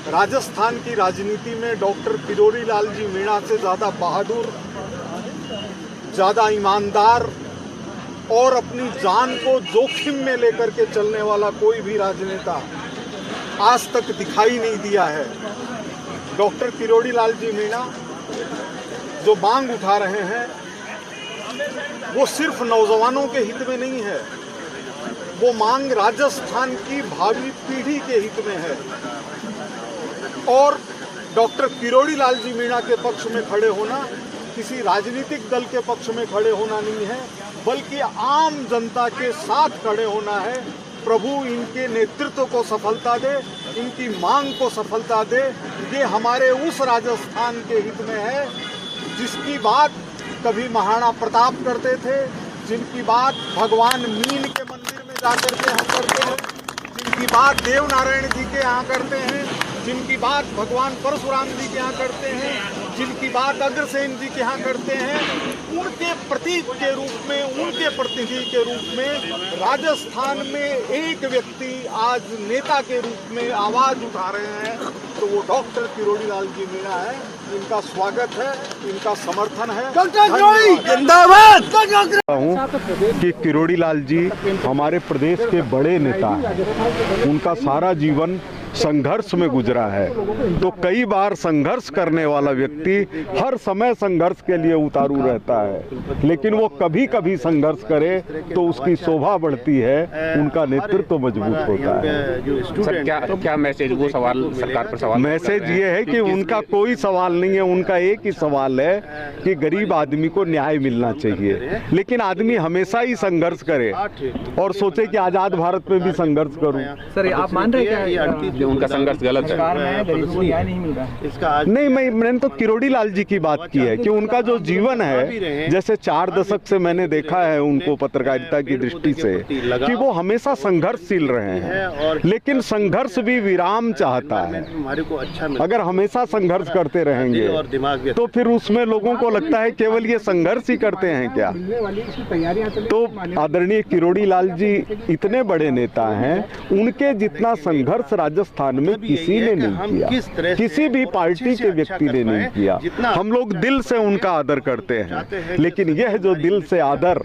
राजस्थान की राजनीति में डॉक्टर किरोड़ी लाल जी मीणा से ज़्यादा बहादुर, ज़्यादा ईमानदार और अपनी जान को जोखिम में लेकर के चलने वाला कोई भी राजनेता आज तक दिखाई नहीं दिया है। डॉक्टर किरोड़ी लाल जी मीणा जो मांग उठा रहे हैं वो सिर्फ नौजवानों के हित में नहीं है, वो मांग राजस्थान की भावी पीढ़ी के हित में है। और डॉक्टर किरोड़ी लाल जी मीणा के पक्ष में खड़े होना किसी राजनीतिक दल के पक्ष में खड़े होना नहीं है, बल्कि आम जनता के साथ खड़े होना है। प्रभु इनके नेतृत्व को सफलता दे, इनकी मांग को सफलता दे। ये हमारे उस राजस्थान के हित में है जिसकी बात कभी महाराणा प्रताप करते थे, जिनकी बात भगवान मीन के मंदिर में जाकर के हम करते हैं, जिनकी बात देव नारायण जी के यहाँ करते हैं, जिनकी बात भगवान परशुराम जी के यहाँ करते हैं, जिनकी बात अग्रसेन जी के यहाँ करते हैं, उनके प्रतीक के रूप में, उनके प्रतिनिधि के रूप में राजस्थान में एक व्यक्ति आज नेता के रूप में आवाज उठा रहे हैं, तो वो डॉक्टर किरोड़ी लाल जी मीणा है। इनका स्वागत है, इनका समर्थन है। जिंदाबाद। कि किरोड़ी लाल जी हमारे प्रदेश के बड़े नेता हैं, उनका सारा जीवन संघर्ष में गुजरा है। तो कई बार संघर्ष करने वाला व्यक्ति हर समय संघर्ष के लिए उतारू रहता है, लेकिन वो कभी कभी संघर्ष करे तो उसकी शोभा बढ़ती है, उनका नेतृत्व मजबूत होता है। सर क्या मैसेज, वो सवाल सरकार पर सवाल मैसेज ये है कि उनका कोई सवाल नहीं है, उनका एक ही सवाल है कि गरीब आदमी को न्याय मिलना चाहिए। लेकिन आदमी हमेशा ही संघर्ष करे और सोचे कि आजाद भारत में भी संघर्ष करूं। सर आप मान रहे हैं उनका संघर्ष गलत है? नहीं, मैंने तो किरोड़ी लाल जी की बात की है कि उनका जो जीवन है, जैसे 4 दशक से मैंने देखा है उनको पत्रकारिता की दृष्टि से, कि वो हमेशा संघर्षशील रहे हैं, लेकिन संघर्ष भी विराम चाहता है। अगर हमेशा संघर्ष करते रहेंगे तो फिर उसमें लोगों को लगता है केवल ये संघर्ष ही करते हैं क्या। तो आदरणीय किरोड़ी लाल जी इतने बड़े नेता हैं, उनके जितना संघर्ष राजस्थान में किसी ने नहीं किया, किसी भी पार्टी के व्यक्ति ने नहीं किया। हम लोग दिल से उनका आदर करते हैं, लेकिन यह जो दिल से आदर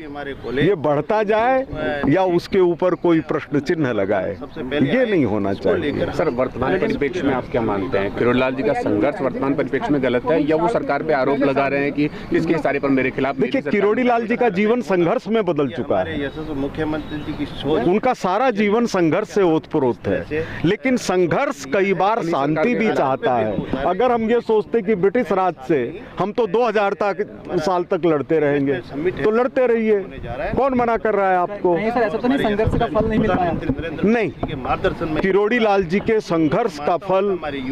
ये बढ़ता जाए या उसके ऊपर कोई प्रश्न चिन्ह लगाए, ये नहीं होना चाहिए। सर वर्तमान परिप्रेक्ष्य में आप क्या मानते हैं, किरोड़ी लाल जी का संघर्ष वर्तमान परिप्रेक्ष्य में गलत है या वो सरकार पे आरोप लगा रहे हैं कि इसके इशारे पर मेरे खिलाफ? देखिए, किरोड़ी लाल जी का जीवन संघर्ष में बदल चुका है। मुख्यमंत्री जी की सोच, उनका सारा जीवन संघर्ष से ओतप्रोत है, लेकिन संघर्ष कई बार शांति भी चाहता है। अगर हम ये सोचते कि ब्रिटिश राज से हम तो 2000 साल तक लड़ते रहेंगे, तो लड़ते रहिए, कौन मना कर रहा है आपको? नहीं सर, ऐसा तो नहीं, संघर्ष का फल नहीं मिल पाया। नहीं, किरोड़ी लाल जी के संघर्ष का फल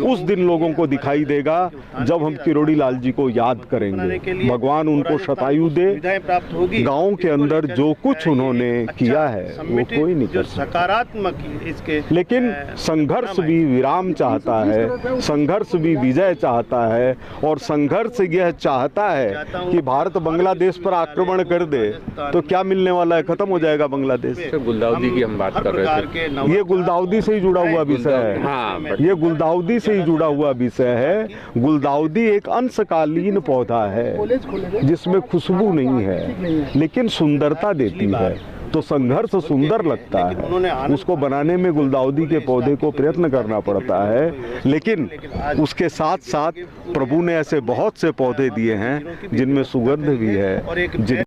उस दिन लोगों को दिखाई देगा जब हम किरोड़ी लाल जी को याद करेंगे। भगवान उनको शतायु दे। गाँव के अंदर जो कुछ उन्होंने किया है वो कोई नहीं कर सकता। सकारात्मक इसके, लेकिन संघर्ष भी विराम चाहता है, संघर्ष भी विजय चाहता है, और संघर्ष यह चाहता है कि भारत बांग्लादेश पर आक्रमण कर दे तो क्या मिलने वाला है, खत्म हो जाएगा बांग्लादेश। गुलदाउदी की हम बात कर रहे थे, ये गुलदाउदी से ही जुड़ा हुआ विषय है। हाँ, ये गुलदाउदी से ही जुड़ा हुआ विषय है। गुलदाउदी एक अंशकालीन पौधा है जिसमें खुशबू नहीं है, लेकिन सुंदरता देती है। तो संघर्ष सुंदर लगता है, उसको बनाने में गुलदाउदी के पौधे को प्रयत्न करना पड़ता है, लेकिन उसके साथ साथ प्रभु ने ऐसे बहुत से पौधे दिए हैं जिनमें सुगंध भी है,